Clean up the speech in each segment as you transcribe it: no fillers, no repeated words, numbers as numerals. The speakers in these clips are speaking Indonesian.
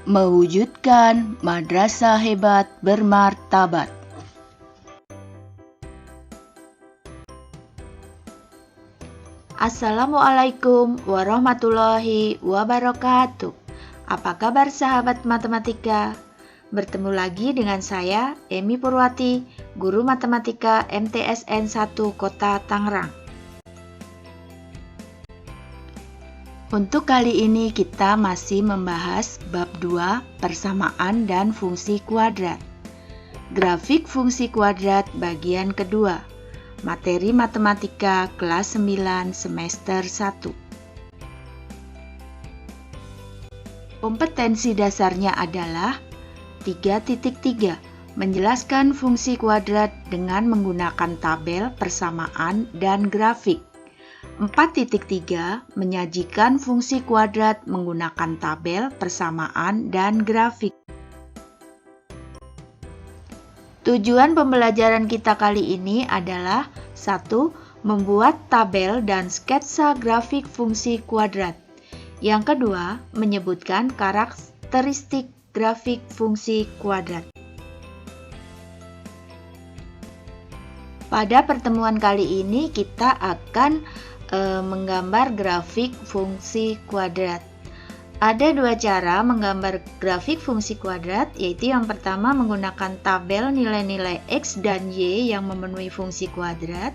Mewujudkan madrasah hebat bermartabat. Assalamualaikum warahmatullahi wabarakatuh. Apa kabar sahabat matematika? Bertemu lagi dengan saya, Emi Purwati, guru matematika MTSN 1 Kota Tangerang. Untuk kali ini kita masih membahas bab 2 persamaan dan fungsi kuadrat. Grafik fungsi kuadrat bagian kedua. Materi matematika kelas 9 semester 1. Kompetensi dasarnya adalah 3.3. Menjelaskan fungsi kuadrat dengan menggunakan tabel, persamaan, dan grafik. 4.3. Menyajikan fungsi kuadrat menggunakan tabel, persamaan, dan grafik. Tujuan pembelajaran kita kali ini adalah 1. Membuat tabel dan sketsa grafik fungsi kuadrat. Yang kedua, menyebutkan karakteristik grafik fungsi kuadrat. Pada pertemuan kali ini kita akan menggambar grafik fungsi kuadrat. Ada dua cara menggambar grafik fungsi kuadrat, yaitu yang pertama menggunakan tabel nilai-nilai X dan Y yang memenuhi fungsi kuadrat.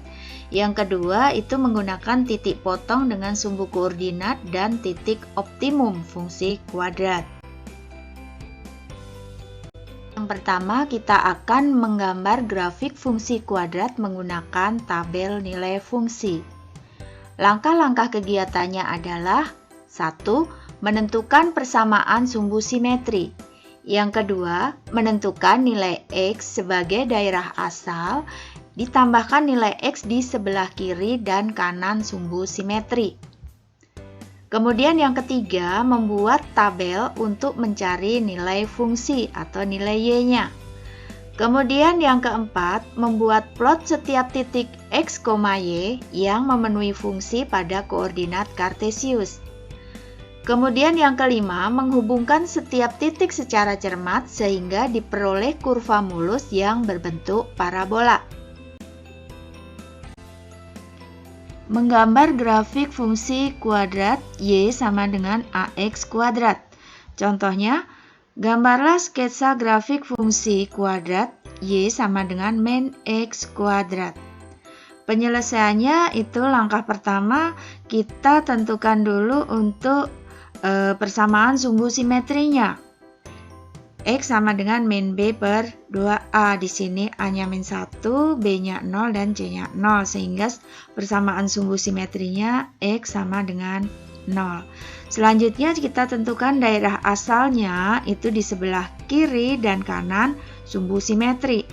Yang kedua itu menggunakan titik potong dengan sumbu koordinat dan titik optimum fungsi kuadrat. Yang pertama kita akan menggambar grafik fungsi kuadrat menggunakan tabel nilai fungsi. Langkah-langkah kegiatannya adalah 1. Menentukan persamaan sumbu simetri. Yang kedua, menentukan nilai X sebagai daerah asal, ditambahkan nilai X di sebelah kiri dan kanan sumbu simetri. Kemudian yang ketiga, membuat tabel untuk mencari nilai fungsi atau nilai Y-nya. Kemudian yang keempat, membuat plot setiap titik X, Y yang memenuhi fungsi pada koordinat Kartesius. Kemudian yang kelima, menghubungkan setiap titik secara cermat sehingga diperoleh kurva mulus yang berbentuk parabola. Menggambar grafik fungsi kuadrat Y sama dengan AX kuadrat. Contohnya, gambarlah sketsa grafik fungsi kuadrat Y sama dengan min X kuadrat. Penyelesaiannya itu langkah pertama, kita tentukan dulu untuk persamaan sumbu simetrinya. X sama dengan min B per 2A. Di sini A-nya min 1, B-nya 0, dan C-nya 0. Sehingga persamaan sumbu simetrinya X sama dengan 0. Selanjutnya kita tentukan daerah asalnya itu di sebelah kiri dan kanan sumbu simetri.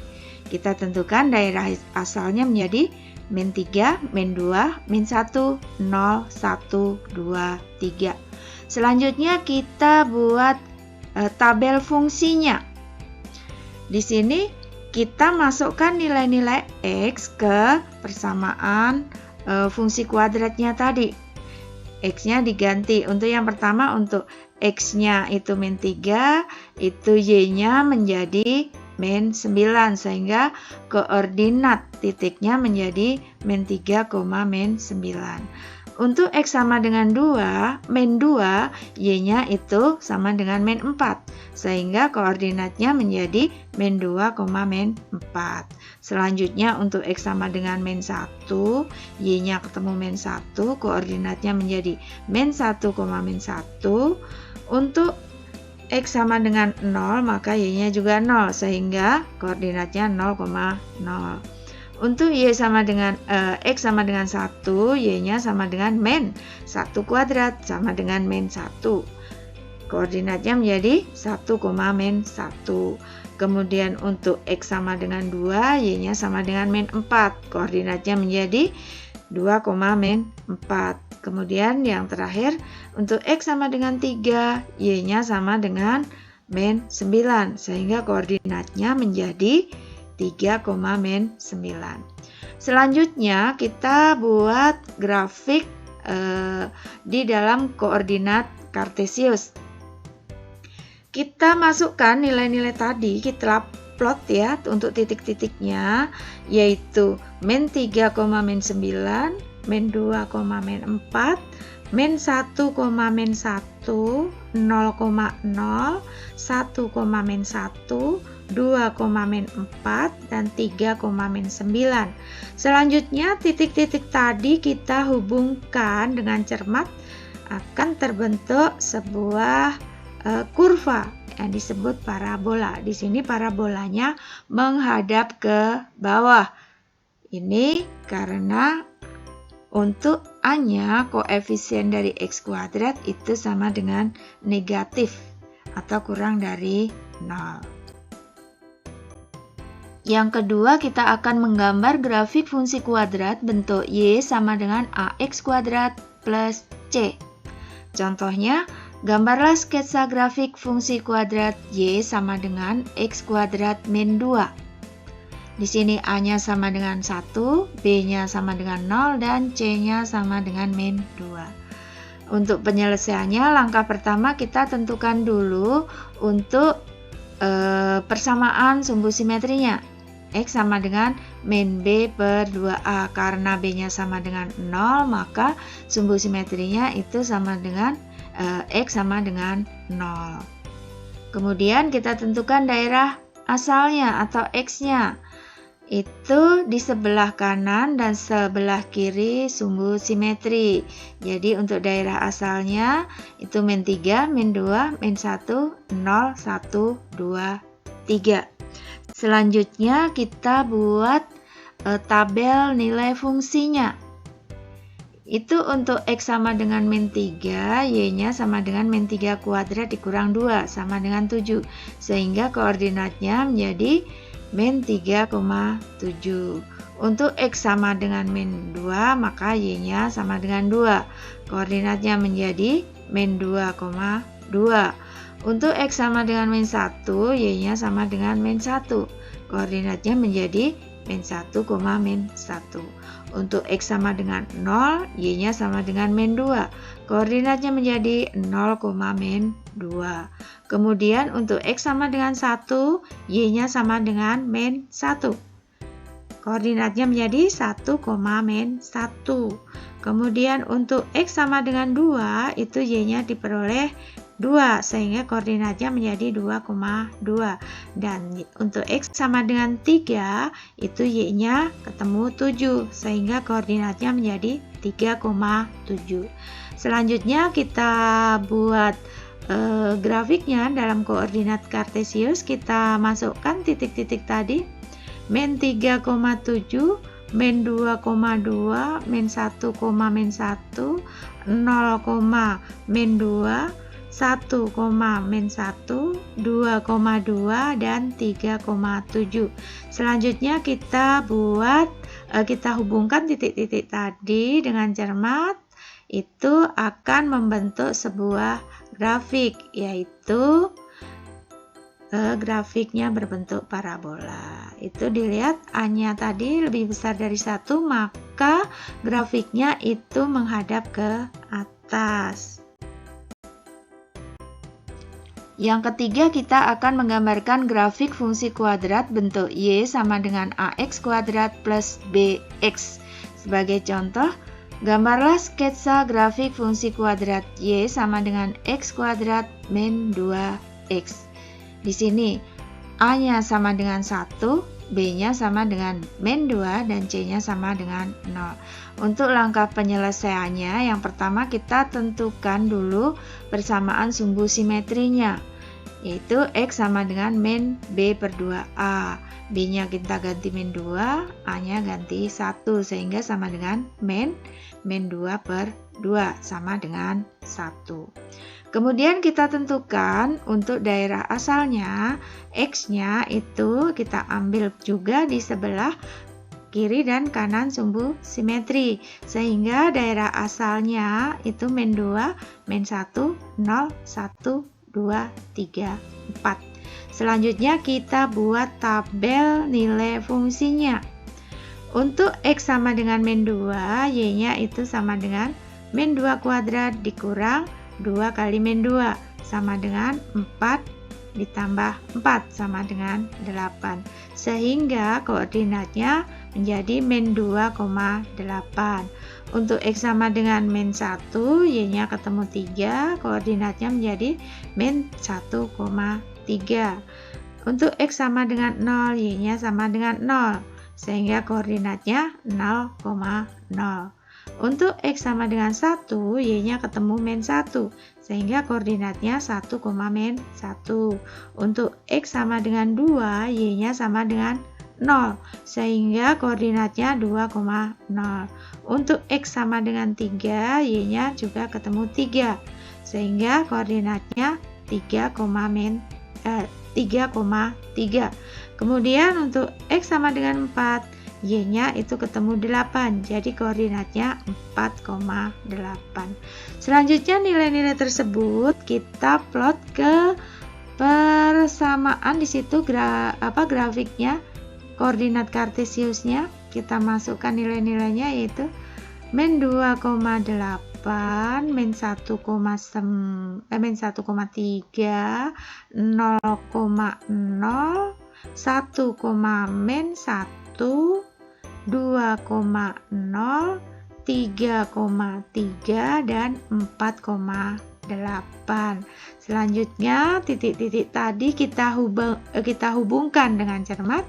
Kita tentukan daerah asalnya menjadi min 3, min 2, min 1, 0, 1, 2, 3. Selanjutnya kita buat tabel fungsinya. Di sini kita masukkan nilai-nilai X ke persamaan fungsi kuadratnya tadi. X-nya diganti. Untuk yang pertama, untuk X-nya itu min 3, itu Y-nya menjadi min 9, sehingga koordinat titiknya menjadi min 3, min 9. Untuk X sama dengan 2, min 2, Y-nya itu sama dengan min 4. Sehingga koordinatnya menjadi min 2, min 4. Selanjutnya untuk X sama dengan min 1, Y-nya ketemu min 1, koordinatnya menjadi min 1, min 1. Untuk X sama dengan 0, maka Y-nya juga 0. Sehingga koordinatnya 0, 0. Untuk Y sama dengan X sama dengan 1, Y-nya sama dengan min 1 kuadrat sama dengan min 1. Koordinatnya menjadi 1, min 1. Kemudian untuk X sama dengan 2, Y-nya sama dengan min 4. Koordinatnya menjadi 2, min 4. Kemudian yang terakhir, untuk X sama dengan 3, Y-nya sama dengan min 9. Sehingga koordinatnya menjadi 3, min 9. Selanjutnya kita buat grafik di dalam koordinat Kartesius. Kita masukkan nilai-nilai tadi, kita plot ya untuk titik-titiknya, yaitu min 3, min 9, min 2, min 4, min 1, min 1, 0,0, 1, min 1, 2, min 4, dan 3, min 9. Selanjutnya titik-titik tadi kita hubungkan dengan cermat, akan terbentuk sebuah kurva yang disebut parabola. Di sini parabolanya menghadap ke bawah. Ini karena untuk A-nya koefisien dari X kuadrat itu sama dengan negatif atau kurang dari 0. Yang kedua, kita akan menggambar grafik fungsi kuadrat bentuk Y sama dengan AX kuadrat plus C. Contohnya, gambarlah sketsa grafik fungsi kuadrat Y sama dengan X kuadrat min 2. Di sini A-nya sama dengan 1, B-nya sama dengan 0, dan C-nya sama dengan min 2. Untuk penyelesaiannya, langkah pertama kita tentukan dulu untuk persamaan sumbu simetrinya. X sama dengan min B per 2A. Karena B-nya sama dengan 0, maka sumbu simetrinya itu sama dengan X sama dengan 0. Kemudian kita tentukan daerah asalnya atau X-nya. Itu di sebelah kanan dan sebelah kiri sumbu simetri. Jadi untuk daerah asalnya itu min 3, min 2, min 1, 0, 1, 2, 3. Selanjutnya kita buat tabel nilai fungsinya. Itu untuk X sama dengan min 3, Y-nya sama dengan min 3 kuadrat dikurang 2 sama dengan 7. Sehingga koordinatnya menjadi min 3,7. Untuk X sama dengan min 2, maka Y-nya sama dengan 2. Koordinatnya menjadi min 2,2. Untuk X sama dengan min 1, Y-nya sama dengan min 1. Koordinatnya menjadi min 1, min 1. Untuk X sama dengan 0, Y-nya sama dengan min 2. Koordinatnya menjadi 0, min 2. Kemudian untuk X sama dengan 1, Y-nya sama dengan min 1. Koordinatnya menjadi 1, min 1. Kemudian untuk X sama dengan 2, itu Y-nya diperoleh 2, sehingga koordinatnya menjadi 2,2. Dan untuk X sama dengan 3, itu Y-nya ketemu 7, sehingga koordinatnya menjadi 3,7. Selanjutnya kita buat grafiknya dalam koordinat kartesius. Kita masukkan titik-titik tadi, min 3,7, min 2,2, min 1, min 1, 0, min 2, 1, min 1, 2,2, dan 3,7. Selanjutnya kita hubungkan titik-titik tadi dengan cermat. Itu akan membentuk sebuah grafik, yaitu grafiknya berbentuk parabola. Itu dilihat A-nya tadi lebih besar dari 1, maka grafiknya itu menghadap ke atas. Yang ketiga, kita akan menggambarkan grafik fungsi kuadrat bentuk Y sama dengan AX kuadrat plus BX. Sebagai contoh, gambarlah sketsa grafik fungsi kuadrat Y sama dengan X kuadrat min 2X. Di sini A-nya sama dengan 1, B-nya sama dengan min 2, dan C-nya sama dengan 0. Untuk langkah penyelesaiannya, yang pertama kita tentukan dulu persamaan sumbu simetrinya, yaitu X sama dengan min B per 2A. B-nya kita ganti min 2, A-nya ganti 1, sehingga sama dengan min 2 per 2, sama dengan 1. Kemudian kita tentukan untuk daerah asalnya, X-nya itu kita ambil juga di sebelah kiri dan kanan sumbu simetri, sehingga daerah asalnya itu min 2, min 1, 0, 1, 2, 3, 4. Selanjutnya kita buat tabel nilai fungsinya. Untuk X sama dengan min 2, Y-nya itu sama dengan min 2 kuadrat dikurang 2 kali min 2, sama dengan 4 ditambah 4 sama dengan 8. Sehingga koordinatnya menjadi min 2,8. Untuk X sama dengan min 1, Y-nya ketemu 3, koordinatnya menjadi min 1,3. Untuk X sama dengan 0, Y-nya sama dengan 0, sehingga koordinatnya 0,0. Untuk X sama dengan 1, Y-nya ketemu min 1, sehingga koordinatnya 1,-1. Untuk X sama dengan 2, Y-nya sama dengan 0, sehingga koordinatnya 2,0. Untuk X sama dengan 3, Y-nya juga ketemu 3, sehingga koordinatnya 3,3. Kemudian untuk X sama dengan 4, Y-nya itu ketemu 8, jadi koordinatnya 4,8. Selanjutnya nilai-nilai tersebut kita plot ke persamaan. Di situ grafiknya, koordinat kartesiusnya kita masukkan nilai-nilainya, yaitu min 2,8, min 1,3, 0,0, 1, min 1, 2,0, 3,3, dan 4,8. Selanjutnya titik-titik tadi kita hubungkan dengan cermat,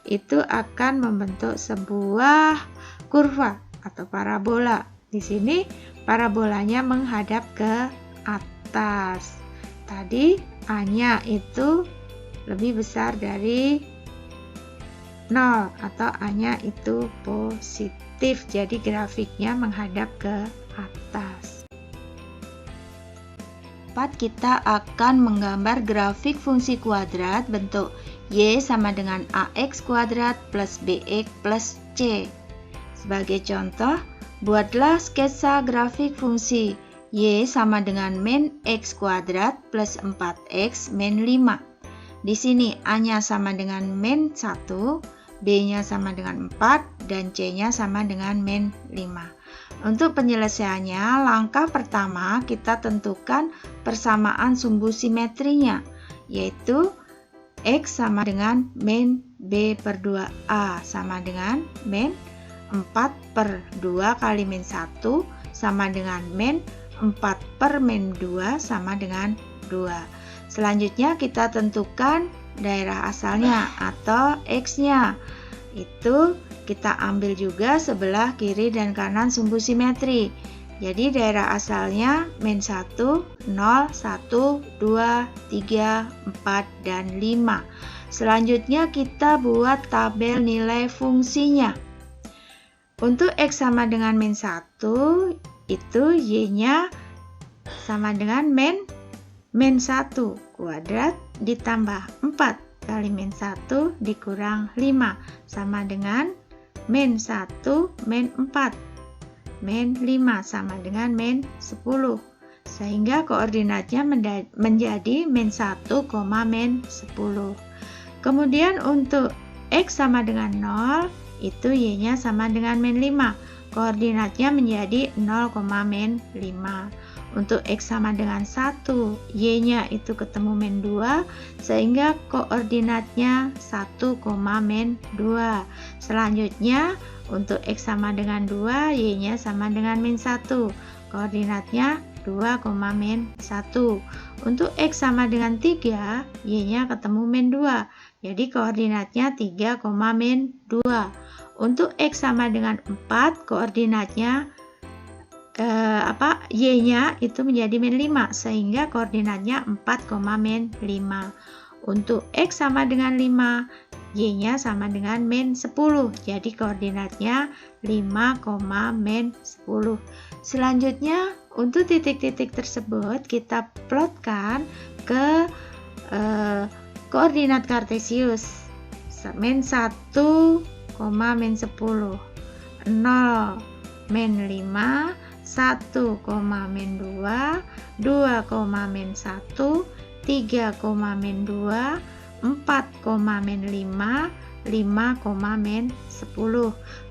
itu akan membentuk sebuah kurva atau parabola. Di sini parabolanya menghadap ke atas. Tadi A-nya itu lebih besar dari 0 atau A-nya itu positif. Jadi grafiknya menghadap ke atas. Kita akan menggambar grafik fungsi kuadrat bentuk Y sama dengan AX kuadrat plus BX plus C. Sebagai contoh, buatlah sketsa grafik fungsi Y sama dengan min X kuadrat plus 4X min 5. Di sini A-nya sama dengan min 1, B-nya sama dengan 4, dan C-nya sama dengan min 5. Untuk penyelesaiannya, langkah pertama kita tentukan persamaan sumbu simetrinya, yaitu X sama dengan min B per 2A sama dengan min 4 per 2 kali min 1 sama dengan min 4 per min 2 sama dengan 2. Selanjutnya kita tentukan daerah asalnya atau X-nya. Itu kita ambil juga sebelah kiri dan kanan sumbu simetri. Jadi daerah asalnya min 1, 0, 1, 2, 3, 4, dan 5. Selanjutnya kita buat tabel nilai fungsinya. Untuk X sama dengan min 1, itu Y-nya sama dengan min 1 kuadrat ditambah 4 kali min 1 dikurang 5 sama dengan min 1 min 4. Min 5 sama dengan min 10. Sehingga koordinatnya menjadi min 1, min 10. Kemudian untuk X sama dengan 0, itu Y-nya sama dengan min 5. Koordinatnya menjadi 0, min 5. Untuk X sama dengan 1, Y-nya itu ketemu min 2, sehingga koordinatnya 1, min 2. Selanjutnya, untuk X sama dengan 2, Y-nya sama dengan min 1. Koordinatnya 2, min 1. Untuk X sama dengan 3, Y-nya ketemu min 2. Jadi koordinatnya 3, min 2. Untuk X sama dengan 4, koordinatnya Y-nya itu menjadi min 5, sehingga koordinatnya 4, min 5. Untuk X sama dengan 5, Y-nya sama dengan min 10, jadi koordinatnya 5, min 10. Selanjutnya untuk titik-titik tersebut kita plotkan ke koordinat kartesius. Min 1, min 10, 0, min 5, 1, min 2, 2, min 1, 3, min 2, 4, min 5, 5,-10.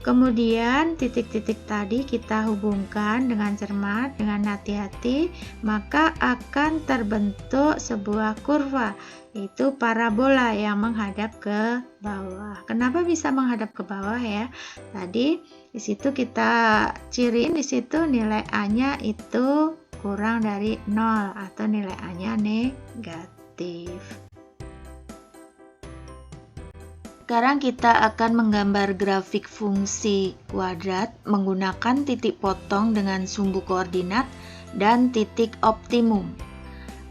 Kemudian titik-titik tadi kita hubungkan dengan cermat, dengan hati-hati, maka akan terbentuk sebuah kurva, yaitu parabola yang menghadap ke bawah. Kenapa bisa menghadap ke bawah ya? Tadi di situ kita ciriin, di situ nilai A-nya itu kurang dari 0 atau nilai A-nya negatif. Sekarang kita akan menggambar grafik fungsi kuadrat menggunakan titik potong dengan sumbu koordinat dan titik optimum.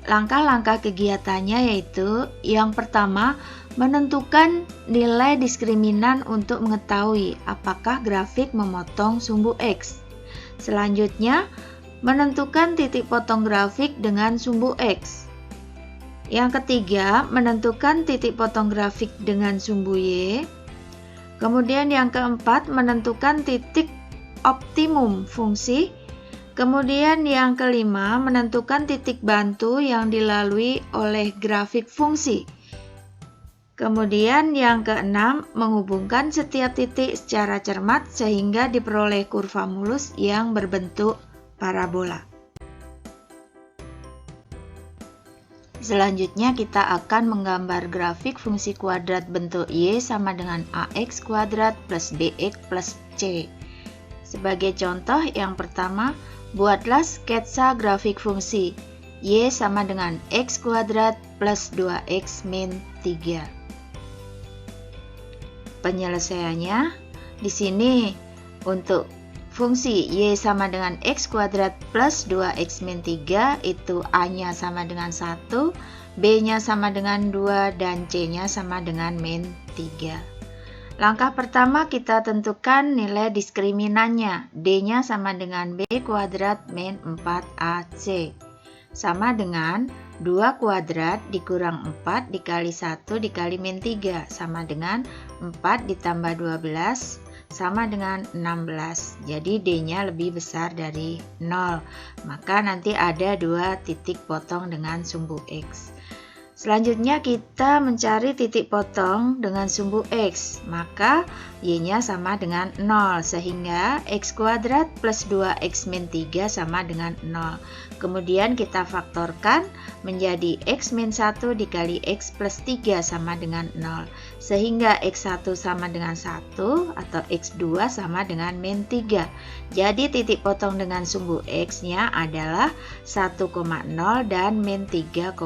Langkah-langkah kegiatannya yaitu yang pertama, menentukan nilai diskriminan untuk mengetahui apakah grafik memotong sumbu X. Selanjutnya, menentukan titik potong grafik dengan sumbu X. Yang ketiga, menentukan titik potong grafik dengan sumbu Y. Kemudian yang keempat, menentukan titik optimum fungsi. Kemudian yang kelima, menentukan titik bantu yang dilalui oleh grafik fungsi. Kemudian yang keenam, menghubungkan setiap titik secara cermat sehingga diperoleh kurva mulus yang berbentuk parabola. Selanjutnya kita akan menggambar grafik fungsi kuadrat bentuk Y sama dengan AX kuadrat plus BX plus C. Sebagai contoh yang pertama, buatlah sketsa grafik fungsi Y sama dengan X kuadrat plus 2X min 3. Penyelesaiannya di sini untuk fungsi Y sama dengan X kuadrat plus 2X min 3 itu A-nya sama dengan 1, B-nya sama dengan 2, dan C-nya sama dengan min 3. Langkah pertama kita tentukan nilai diskriminannya. D-nya sama dengan B kuadrat min 4AC. Sama dengan 2 kuadrat dikurang 4 dikali 1 dikali min 3. Sama dengan 4 ditambah 12 sama dengan 16. Jadi D-nya lebih besar dari 0. Maka nanti ada 2 titik potong dengan sumbu X. Selanjutnya kita mencari titik potong dengan sumbu X. Maka Y-nya sama dengan 0. Sehingga X kuadrat plus 2X min 3 sama dengan 0. Kemudian kita faktorkan menjadi X min 1 dikali X plus 3 sama dengan 0. Sehingga X1 sama dengan 1 atau X2 sama dengan min 3. Jadi titik potong dengan sumbu X-nya adalah 1,0 dan min 3,0.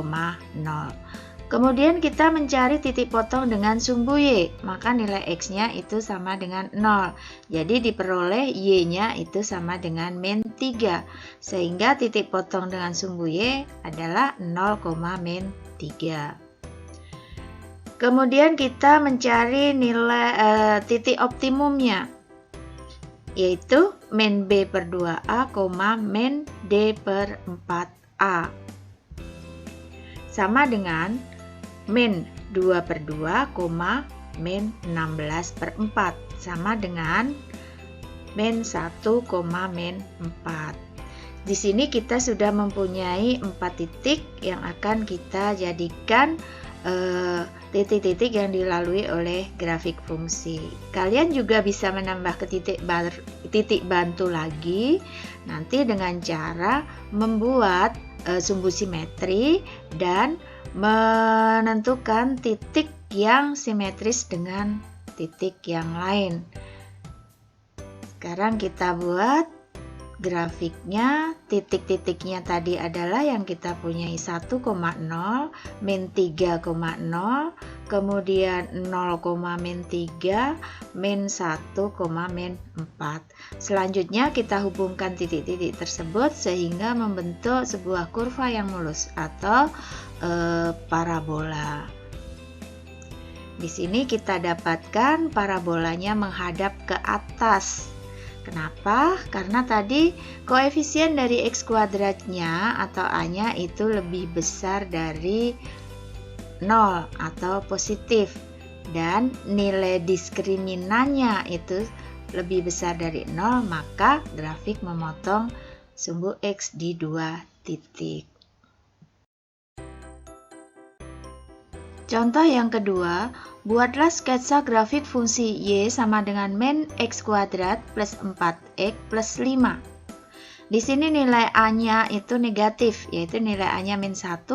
Kemudian kita mencari titik potong dengan sumbu Y, maka nilai X-nya itu sama dengan 0. Jadi diperoleh Y-nya itu sama dengan min 3. Sehingga titik potong dengan sumbu Y adalah 0, min 3. Kemudian kita mencari nilai titik optimumnya, yaitu min B per 2A, min D per 4A. Sama dengan min 2 per 2, min 16 per 4. Sama dengan min 1, min 4. Di sini kita sudah mempunyai 4 titik yang akan kita jadikan titik-titik yang dilalui oleh grafik fungsi. Kalian juga bisa menambah ke titik bantu lagi nanti dengan cara membuat sumbu simetri dan menentukan titik yang simetris dengan titik yang lain. Sekarang kita buat grafiknya. Titik-titiknya tadi adalah yang kita punyai 1,0, min 3,0, kemudian 0, min 3, min 1, min 4. Selanjutnya kita hubungkan titik-titik tersebut sehingga membentuk sebuah kurva yang mulus atau parabola. Di sini kita dapatkan parabolanya menghadap ke atas. Kenapa? Karena tadi koefisien dari X kuadratnya atau A-nya itu lebih besar dari 0 atau positif. Dan nilai diskriminannya itu lebih besar dari 0, maka grafik memotong sumbu X di 2 titik. Contoh yang kedua, buatlah sketsa grafik fungsi Y sama dengan min X kuadrat plus 4X plus 5. Di sini nilai A-nya itu negatif, yaitu nilai A-nya min 1,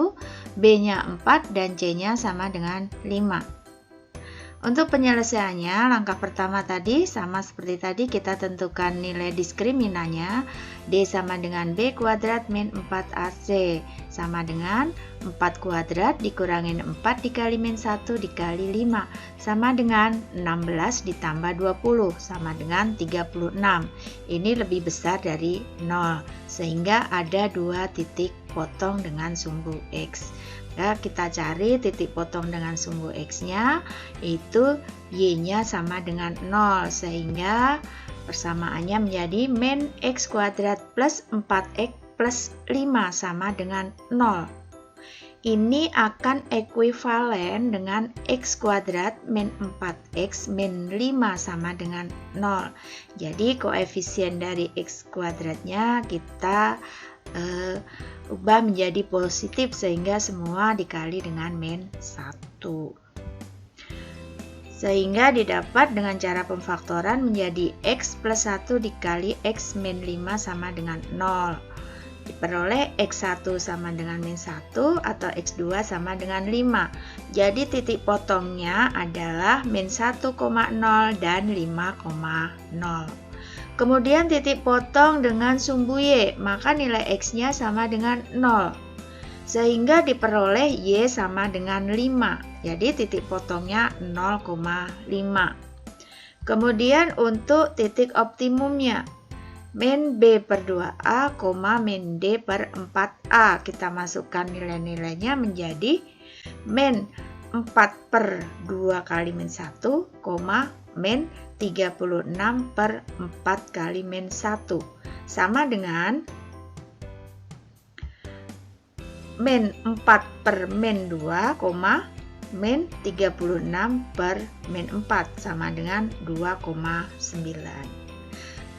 B-nya 4, dan C-nya sama dengan 5. Untuk penyelesaiannya, langkah pertama tadi sama seperti tadi, kita tentukan nilai diskriminannya. D sama dengan B kuadrat min 4AC sama dengan 4 kuadrat dikurangin 4 dikali min 1 dikali 5 sama dengan 16 ditambah 20 sama dengan 36. Ini lebih besar dari 0 sehingga ada 2 titik potong dengan sumbu X. Ya, kita cari titik potong dengan sumbu X-nya, itu Y-nya sama dengan 0, sehingga persamaannya menjadi min X kuadrat plus 4X plus 5 sama dengan 0. Ini akan ekuivalen dengan X kuadrat min 4X min 5 sama dengan 0. Jadi koefisien dari X kuadratnya kita ubah menjadi positif sehingga semua dikali dengan min 1. Sehingga didapat dengan cara pemfaktoran menjadi X plus 1 dikali X min 5 sama dengan 0. Diperoleh X1 sama dengan min 1 atau X2 sama dengan 5. Jadi titik potongnya adalah min 1,0 dan 5,0. Kemudian titik potong dengan sumbu Y, maka nilai X-nya sama dengan 0. Sehingga diperoleh Y sama dengan 5. Jadi titik potongnya 0,5. Kemudian untuk titik optimumnya, min B per 2A, min D per 4A. Kita masukkan nilai-nilainya menjadi min 4 per 2 kali min 1, min 36 per 4 kali min 1 sama dengan min 4 per min 2, min 36 per min 4 sama dengan 2,9.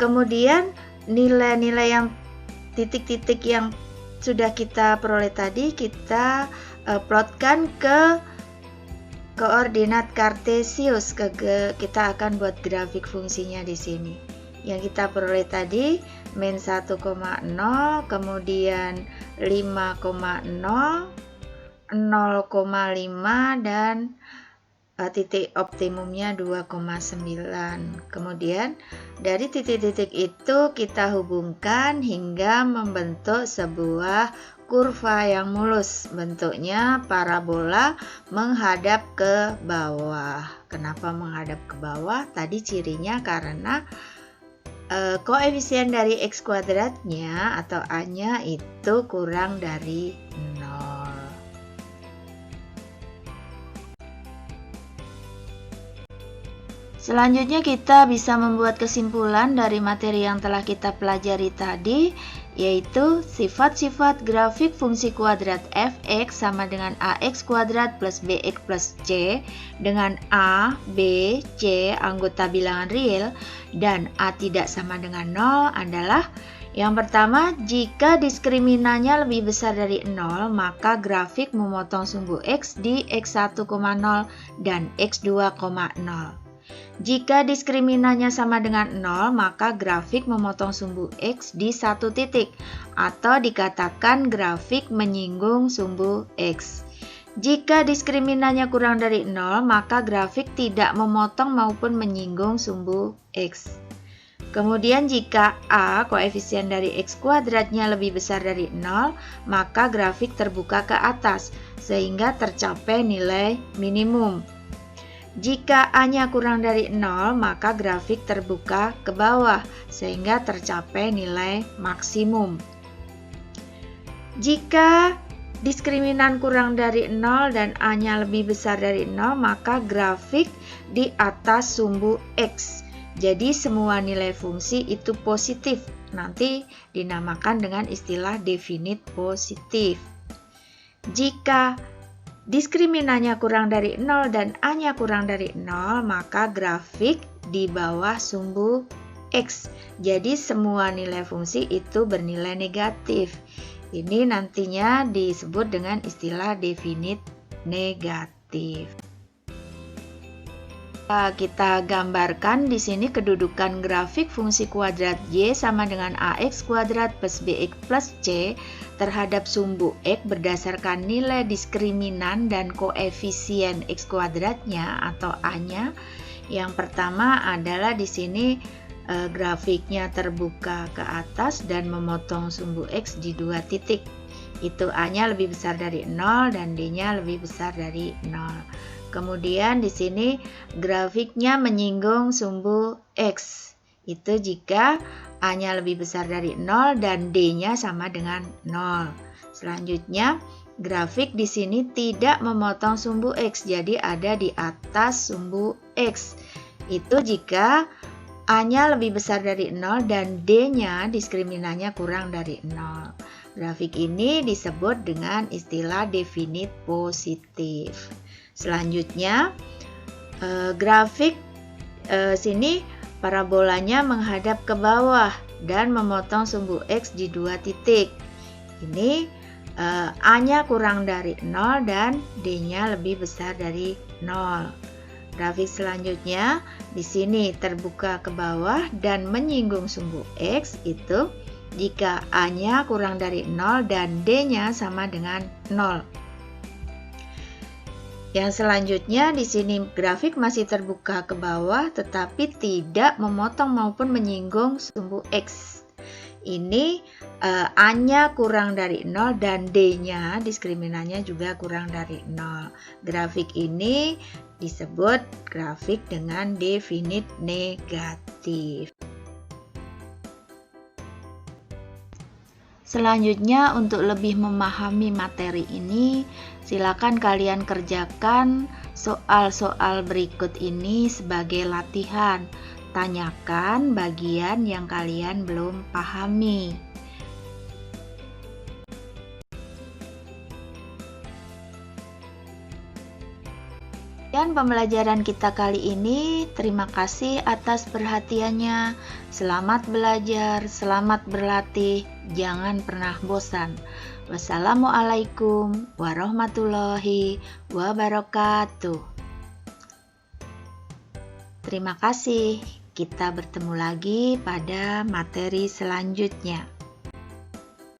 Kemudian nilai-nilai yang titik-titik yang sudah kita peroleh tadi kita plotkan ke koordinat kartesius. Kita akan buat grafik fungsinya di sini. Yang kita peroleh tadi min 1,0, kemudian 5,0, 0,5 dan titik optimumnya 2,9. Kemudian dari titik-titik itu kita hubungkan hingga membentuk sebuah kurva yang mulus, bentuknya parabola menghadap ke bawah. Kenapa menghadap ke bawah? Tadi cirinya karena koefisien dari X kuadratnya atau A-nya itu kurang dari 0. Selanjutnya kita bisa membuat kesimpulan dari materi yang telah kita pelajari tadi, yaitu sifat-sifat grafik fungsi kuadrat f(x) sama dengan ax kuadrat plus bx plus c dengan a, b, c anggota bilangan real dan a tidak sama dengan 0 adalah yang pertama, jika diskriminannya lebih besar dari 0, maka grafik memotong sumbu x di x1,0 dan x2,0. Jika diskriminannya sama dengan 0, maka grafik memotong sumbu X di satu titik, atau dikatakan grafik menyinggung sumbu X. Jika diskriminannya kurang dari 0, maka grafik tidak memotong maupun menyinggung sumbu X. Kemudian jika A, koefisien dari X kuadratnya lebih besar dari 0, maka grafik terbuka ke atas, sehingga tercapai nilai minimum. Jika A-nya kurang dari 0, maka grafik terbuka ke bawah, sehingga tercapai nilai maksimum. Jika diskriminan kurang dari 0 dan A-nya lebih besar dari 0, maka grafik di atas sumbu X. Jadi semua nilai fungsi itu positif, nanti dinamakan dengan istilah definit positif. Jika diskriminannya kurang dari 0 dan A-nya kurang dari 0, maka grafik di bawah sumbu X. Jadi semua nilai fungsi itu bernilai negatif. Ini nantinya disebut dengan istilah definit negatif. positif. Kita gambarkan di sini kedudukan grafik fungsi kuadrat Y sama dengan AX kuadrat plus BX plus C terhadap sumbu X berdasarkan nilai diskriminan dan koefisien X kuadratnya atau A-nya. Yang pertama adalah di sini grafiknya terbuka ke atas dan memotong sumbu X di 2 titik. Itu A-nya lebih besar dari 0 dan D-nya lebih besar dari 0. Kemudian di sini grafiknya menyinggung sumbu X. Itu jika A-nya lebih besar dari 0 dan D-nya sama dengan 0. Selanjutnya, grafik di sini tidak memotong sumbu X, jadi ada di atas sumbu X. Itu jika A-nya lebih besar dari 0 dan D-nya diskriminannya kurang dari 0. Grafik ini disebut dengan istilah definit positif. Selanjutnya, grafik sini parabolanya menghadap ke bawah dan memotong sumbu X di 2 titik. Ini A-nya kurang dari 0 dan D-nya lebih besar dari 0. Grafik selanjutnya di sini terbuka ke bawah dan menyinggung sumbu X itu jika A-nya kurang dari 0 dan D-nya sama dengan 0. Yang selanjutnya di sini grafik masih terbuka ke bawah tetapi tidak memotong maupun menyinggung sumbu X. Ini A-nya kurang dari 0 dan D-nya diskriminannya juga kurang dari 0. Grafik ini disebut grafik dengan definit negatif. Selanjutnya, untuk lebih memahami materi ini, silakan kalian kerjakan soal-soal berikut ini sebagai latihan. Tanyakan bagian yang kalian belum pahami. Dan pembelajaran kita kali ini, terima kasih atas perhatiannya. Selamat belajar, selamat berlatih, jangan pernah bosan. Wassalamualaikum warahmatullahi wabarakatuh. Terima kasih. Kita bertemu lagi pada materi selanjutnya.